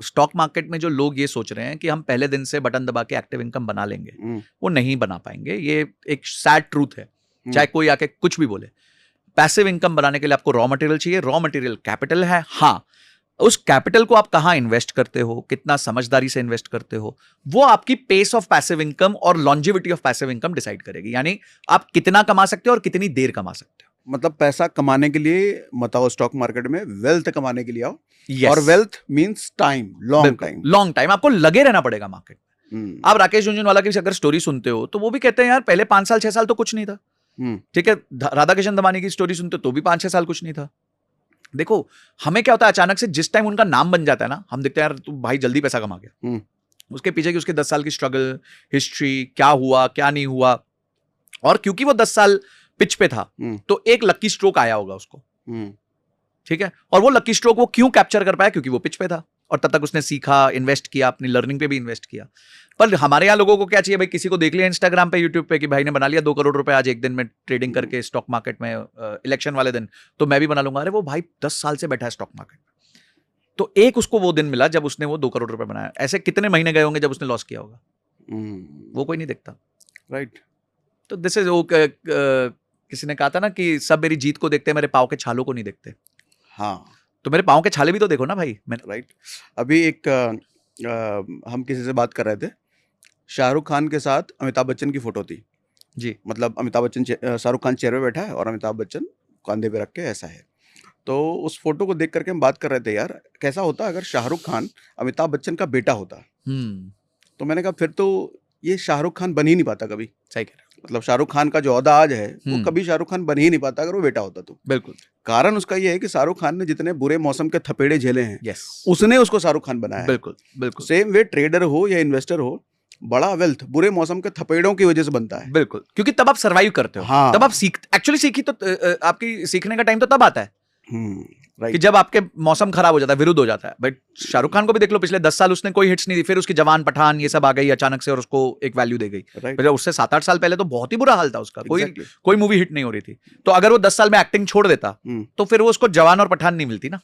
Stock market में जो लोग ये सोच रहे हैं कि हम पहले दिन से बटन दबा के एक्टिव इनकम बना लेंगे, वो नहीं बना पाएंगे। ये एक सैड ट्रूथ है, चाहे कोई आके कुछ भी बोले। पैसिव इनकम बनाने के लिए आपको रॉ मटेरियल चाहिए। रॉ मटेरियल कैपिटल है। हाँ, उस कैपिटल को आप कहां इन्वेस्ट करते हो, कितना समझदारी से इन्वेस्ट करते हो, वो आपकी पेस ऑफ पैसिव इनकम और longevity of passive income decide करेगी। यानी आप कितना कमा सकते हो और कितनी देर कमा सकते हो। मतलब पैसा कमाने के लिए मत आओ स्टॉक मार्केट में, वेल्थ कमाने के लिए आओ। Yes. और wealth means time, long time. Long time आपको लगे रहना पड़ेगा मार्केट में। आप राकेश झुनझुनवाला की अगर स्टोरी सुनते हो तो वो भी कहते हैं यार पहले 5 साल 6 साल तो कुछ नहीं था। ठीक है, राधा किशन दमानी की स्टोरी सुनते हो तो भी 5-6 साल कुछ नहीं था। देखो हमें क्या होता है, अचानक से जिस टाइम उनका नाम बन जाता है ना, हम देखते हैं यार तू भाई जल्दी पैसा कमा गया। उसके पीछे की उसके 10 साल की स्ट्रगल हिस्ट्री, क्या हुआ क्या नहीं हुआ, और क्योंकि वो 10 साल पिच पे था तो एक लकी स्ट्रोक आया होगा उसको। ठीक है, और वो लकी स्ट्रोक वो क्यों कैप्चर कर पाया, क्योंकि वो पिच पे था और तब तक उसने सीखा, इन्वेस्ट किया, अपनी लर्निंग पे भी इन्वेस्ट किया। पर हमारे यहाँ लोगों को क्या चाहिए भाई, किसी को देख लिया इंस्टाग्राम पे यूट्यूब पे कि भाई ने बना लिया 2 करोड़ रुपए आज एक दिन में ट्रेडिंग करके स्टॉक मार्केट में, इलेक्शन वाले दिन तो मैं भी बना लूंगा। अरे वो भाई 10 साल से बैठा है स्टॉक मार्केट में, तो एक उसको वो दिन मिला जब उसने वो 2 करोड़ रुपए बनाया। ऐसे कितने महीने गए होंगे जब उसने लॉस किया होगा, वो कोई नहीं देखता। राइट। तो दिस इज वो किसी ने कहा था ना कि सब मेरी जीत को देखते हैं, मेरे पाँव के छालों को नहीं देखते। हाँ, तो मेरे पाँव के छाले भी तो देखो ना भाई। राइट। अभी एक हम किसी से बात कर रहे थे, शाहरुख खान के साथ अमिताभ बच्चन की फोटो थी जी। मतलब अमिताभ बच्चन शाहरुख खान चेहरे पे बैठा है और अमिताभ बच्चन कंधे पे रख के ऐसा है। तो उस फोटो को देख करके हम बात कर रहे थे, यार कैसा होता अगर शाहरुख खान अमिताभ बच्चन का बेटा होता। तो मैंने कहा फिर तो ये शाहरुख खान बन ही नहीं पाता कभी। सही कह रहे हो। मतलब शाहरुख खान का जो ओहदा आज है वो कभी शाहरुख खान बन ही नहीं पाता अगर वो बेटा होता तो। बिल्कुल। कारण उसका ये है कि शाहरुख खान ने जितने बुरे मौसम के थपेड़े झेले हैं, यस, उसने उसको शाहरुख खान बनाया है। बिल्कुल बिल्कुल। सेम वे ट्रेडर हो या इन्वेस्टर हो, बड़ा वेल्थ बुरे मौसम के थपेड़ों की वजह से बनता है। बिल्कुल, क्योंकि तब आप सरवाइव करते हो। हाँ। तब आप एक्चुअली सीखी तो आपकी सीखने का टाइम तो तब आता है कि राइट। जब आपके मौसम खराब हो जाता है, विरुद्ध हो जाता है। बट शाहरुख खान को भी देख लो, पिछले 10 साल उसने कोई हिट्स नहीं दी, फिर उसकी जवान, पठान ये सब आ गई अचानक से और उसको एक वैल्यू दे गई। राइट। फिर उससे 7-8 साल पहले तो बहुत ही बुरा हाल था उसका। Exactly. कोई मूवी हिट नहीं हो रही थी। तो अगर वो 10 साल में एक्टिंग छोड़ देता तो फिर वो उसको जवान और पठान नहीं मिलती ना।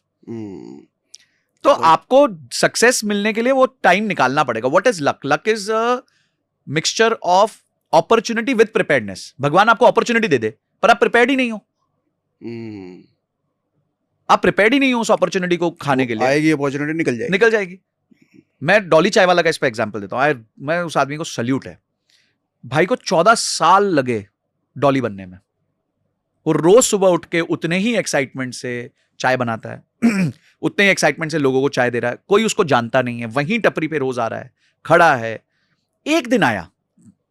तो आपको सक्सेस मिलने के लिए वो टाइम निकालना पड़ेगा। What is luck? Luck is a mixture of opportunity with preparedness. भगवान आपको अपॉर्चुनिटी दे दे पर आप प्रिपेयर्ड ही नहीं हो। आप प्रिपेयर्ड ही नहीं हो उस अपॉर्चुनिटी को खाने के लिए। आएगी अपॉर्चुनिटी, निकल जाएगी। मैं डॉली चाय वाला का इस पे एग्जांपल देता हूं। मैं उस आदमी को सल्यूट है। भाई को 14 साल लगे डॉली बनने में। वो रोज सुबह उठ के उतने ही एक्साइटमेंट से चाय बनाता है उतने ही एक्साइटमेंट से लोगों को चाय दे रहा है। कोई उसको जानता नहीं है, वहीं टपरी पे रोज आ रहा है, खड़ा है। एक दिन आया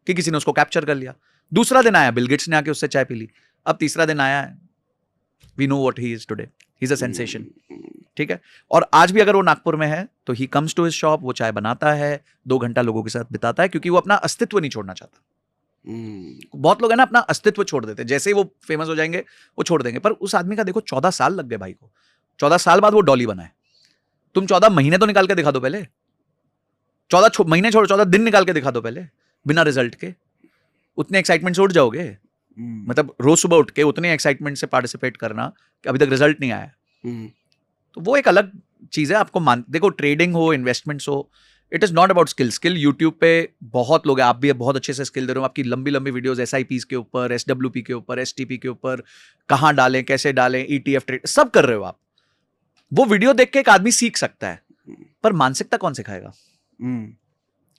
कि किसी ने उसको कैप्चर कर लिया, दूसरा दिन आया बिल गेट्स ने आके उससे चाय पी ली, अब तीसरा दिन आया है, we know what he is today, he is a sensation. ठीक है, और आज भी अगर वो नागपुर में है तो he comes to his shop, वो चाय बनाता है, 2 घंटा लोगों के साथ बिताता है, क्योंकि वो अपना अस्तित्व नहीं छोड़ना चाहता। बहुत लोग है ना अपना अस्तित्व छोड़ देते हैं, जैसे ही वो फेमस हो जाएंगे वो छोड़ देंगे। पर उस आदमी का देखो 14 साल लग गए भाई को। 14 साल बाद वो डॉली बना है। तुम 14 महीने तो निकाल के दिखा दो पहले। 14 महीने छोड़ो, 14 दिन निकाल के दिखा दो पहले, बिना रिजल्ट के। उतने एक्साइटमेंट से उठ जाओगे। मतलब रोज सुबह उठ के उतने एक्साइटमेंट से पार्टिसिपेट करना कि अभी तक रिजल्ट नहीं आया, तो वो एक अलग चीज है। आपको देखो, ट्रेडिंग हो, इन्वेस्टमेंट्स हो, it is not about skill. Skill YouTube पे बहुत लोग हैं, आप भी बहुत अच्छे से स्किल दे रहे हो। आपकी लंबी लंबी वीडियोस SIPs के ऊपर, SWP के ऊपर, STP के ऊपर, कहाँ डालें, कैसे डालें, ETF ट्रेड, सब कर रहे हो आप। वो वीडियो देख के एक आदमी सीख सकता है, पर मानसिकता कौन सिखाएगा?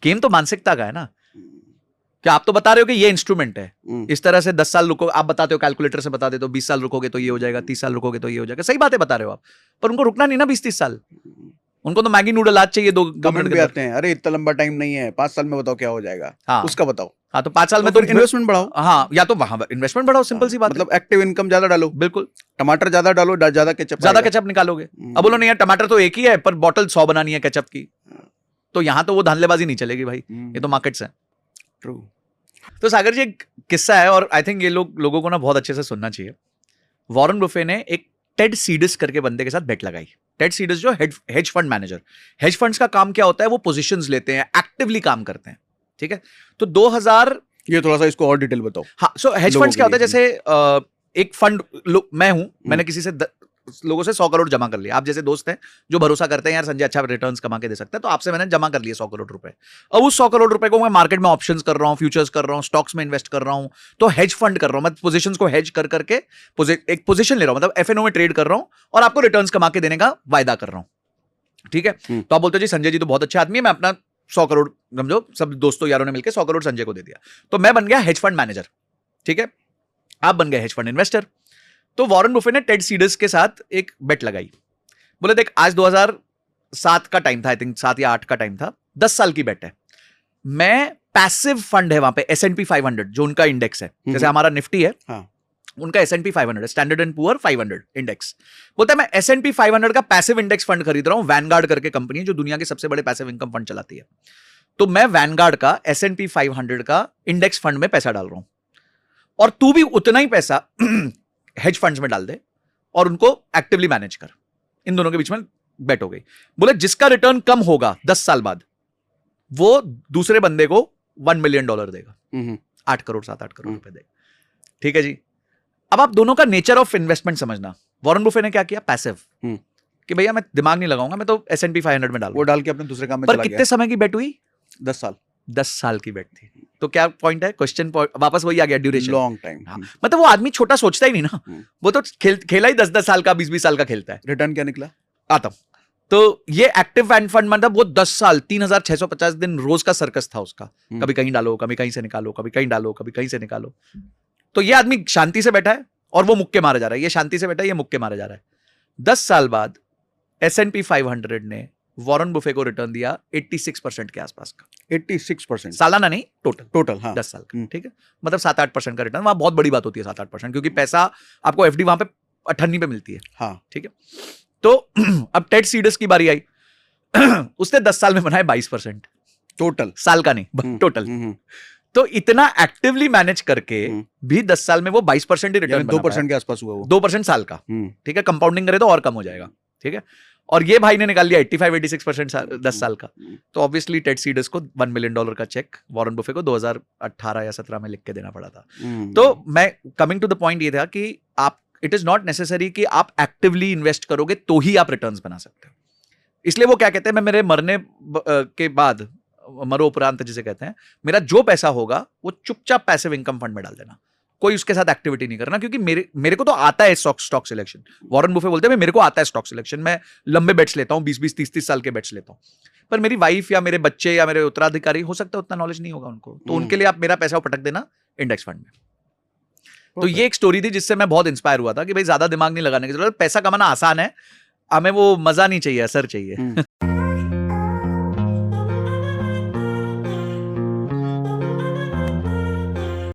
गेम तो मानसिकता का है ना। क्या आप तो बता रहे हो कि ये इंस्ट्रूमेंट है, इस तरह से 10 साल रुको, आप बताते हो कैलकुलेटर से बता देते हो 20 साल रुकोगे तो ये हो जाएगा, 30 साल रुकोगे तो ये हो जाएगा। सही बातें बता रहे हो आप, पर उनको रुकना नहीं ना 20-30 साल। उनको तो मैगी नूडल आज चाहिए 2 कमेंट भी आते हैं, अरे इतना लंबा टाइम नहीं है, 5 साल में बताओ क्या हो जाएगा। हाँ, उसका बताओ। हाँ, तो 5 साल में तो इन्वेस्टमेंट बढ़ाओ। हाँ, या तो वहां इन्वेस्टमेंट बढ़ाओ, सिंपल सी बात। मतलब एक्टिव इनकम ज्यादा डालो। बिल्कुल, टमाटर ज्यादा डालो, ज्यादा केचप निकालोगे। अब बोलो नहीं यार टमाटर तो एक ही है, पर बॉटल 100 बनानी है केचप की, तो यहां तो वो धांधलेबाजी नहीं चलेगी भाई। ये तो मार्केट्स है। ट्रू। तो सागर जी एक किस्सा है, और आई थिंक ये लोगों को ना बहुत अच्छे से सुनना चाहिए। वॉरेन बफे ने एक टेड सीडस करके बंदे के साथ बेट लगाई। टेड सीडस जो hedge fund manager. Hedge funds का काम क्या होता है? वो पोजीशंस लेते हैं, एक्टिवली काम करते हैं। ठीक है, तो 2000, ये थोड़ा सा इसको और डिटेल बताओ। हाँ, सो हेज फंड्स क्या होता है? जैसे एक फंड मैं हूं, मैंने किसी से लोगों से 100 करोड़ जमा कर लिया। आप जैसे दोस्त हैं जो भरोसा करते हैं यार संजय अच्छा रिटर्न्स कमा के दे सकता है, तो आपसे मैंने जमा कर लिए 100 करोड़ रुपए। अब उस 100 करोड़ रुपए को मैं मार्केट में ऑप्शंस कर रहा हूँ, फ्यूचर्स कर रहा हूँ, स्टॉक्स में इन्वेस्ट कर रहा हूँ, तो हेज फंड कर रहा हूँ, मैं पोजीशंस को हेज कर करके एक पोजीशन ले रहा हूँ, मतलब एफएनओ में ट्रेड कर रहा हूँ और आपको रिटर्न्स कमा के देने का वायदा कर रहा हूँ। ठीक है, तो आप बोलते हो जी संजय जी तो बहुत अच्छे आदमी है, मैं अपना 100 करोड़ समझो सब दोस्तों यारों ने मिलकर 100 करोड़ संजय को दे दिया, तो मैं बन गया हेज फंड मैनेजर। ठीक है, आप बन गए हेज फंड इन्वेस्टर। तो वॉरेन बुफे ने टेड सीडर्स के साथ एक बेट लगाई, बोले देख आज 2007 का टाइम था, आई थिंक 7 या 8 का टाइम था, 10 साल की बेट है, मैं पैसिव फंड है वहां पे S&P 500 जो उनका इंडेक्स है, जैसे हमारा निफ्टी है, हाँ। उनका S&P 500 standard and poor 500 index. बोलता है मैं S&P 500 का पैसिव इंडेक्स फंड खरीद रहा हूं, वैनगार्ड करके कंपनी है जो दुनिया के सबसे बड़े पैसिव इनकम फंड चलाती है, तो मैं वैनगार्ड का S&P 500 का इंडेक्स फंड में पैसा डाल रहा हूं, और तू भी उतना ही पैसा हेज फंड्स में डाल दे और उनको एक्टिवली मैनेज कर। इन दोनों के बीच में बेट हो गई। बोले जिसका रिटर्न कम होगा 10 साल बाद वो दूसरे बंदे को $1 मिलियन देगा, 8 करोड़ 7-8 करोड़ रुपए देगा। ठीक है जी, अब आप दोनों का नेचर ऑफ इन्वेस्टमेंट समझना। वॉरेन बुफे ने क्या किया, पैसिव, कि भैया मैं दिमाग नहीं लगाऊंगा, मैं तो S&P 500 में डाल, वो डाल के अपने दूसरे काम में पर चला कितने गया। समय की बेट हुई, 10 साल की बेट थी। तो क्या पॉइंट है, क्वेश्चन वापस वही आ गया, ड्यूरेशन, लॉन्ग टाइम। हाँ, मतलब वो आदमी छोटा सोचता ही नहीं ना, वो तो खेला ही 10-10 साल का 20-20 साल का खेलता है। रिटर्न क्या निकला, आता हूं। तो ये एक्टिव फंड मतलब वो 10 साल 3650 दिन रोज का सर्कस था उसका, कभी कहीं डालो, कभी कहीं से निकालो, कभी कहीं डालो, कभी कहीं से निकालो। तो ये आदमी शांति से बैठा है और वो मुक्के मारे जा रहा है, ये शांति से बैठा है, ये मुक्के मारे जा रहा है। 10 साल बाद S&P 500 ने वॉरेन बुफे को रिटर्न दिया 86% के आसपास का। 86%, सालाना नहीं, टोटल हाँ। 10 साल का। ठीक है, मतलब 7-8% का रिटर्न, वहां बहुत बड़ी बात होती है 7-8%, क्योंकि पैसा आपको FD वहां पे 98 पे मिलती है। हाँ। ठीक है, तो अब टेड सीडर्स की बारी आई उसने 10 साल में बनाए 22%, टोटल, साल का नहीं, टोटल। तो इतना एक्टिवली मैनेज करके भी 10 साल में वो 22% ही रिटर्न, 2% के आसपास हुआ वो, 2% साल का। ठीक है, कंपाउंडिंग करे तो और कम हो जाएगा। ठीक है, और ये भाई ने निकाल लिया 85-86% 10 साल का। तो ऑब्वियसली टेड सीडर्स को $1 मिलियन का चेक वॉरेन बुफे को 2018 या 17 में लिख के देना पड़ा था। तो मैं कमिंग टू द पॉइंट ये था कि आप, इट इज नॉट नेसेसरी कि आप एक्टिवली इन्वेस्ट करोगे तो ही आप रिटर्न्स बना सकते हो। इसलिए वो क्या कहते हैं, मैं मेरे मरने के बाद, मरो उपरांत जिसे कहते हैं, मेरा जो पैसा होगा वो चुपचाप पैसिव इनकम फंड में डाल देना, कोई उसके साथ एक्टिविटी नहीं करना, क्योंकि मेरे को तो आता है स्टॉक सिलेक्शन। वॉरेन बुफे बोलते हैं मेरे को आता है स्टॉक सिलेक्शन, मैं लंबे बेट्स लेता हूँ, 20-20 30-30 साल के बेट्स लेता हूँ, पर मेरी वाइफ या मेरे बच्चे या मेरे उत्तराधिकारी हो सकता है उतना नॉलेज नहीं होगा उनको, तो उनके लिए आप मेरा पैसा पटक देना इंडेक्स फंड में। तो ये एक स्टोरी थी जिससे मैं बहुत इंस्पायर हुआ था कि भाई ज्यादा दिमाग नहीं लगाने की जरूरत, पैसा कमाना आसान है, हमें वो मजा नहीं चाहिए, असर चाहिए।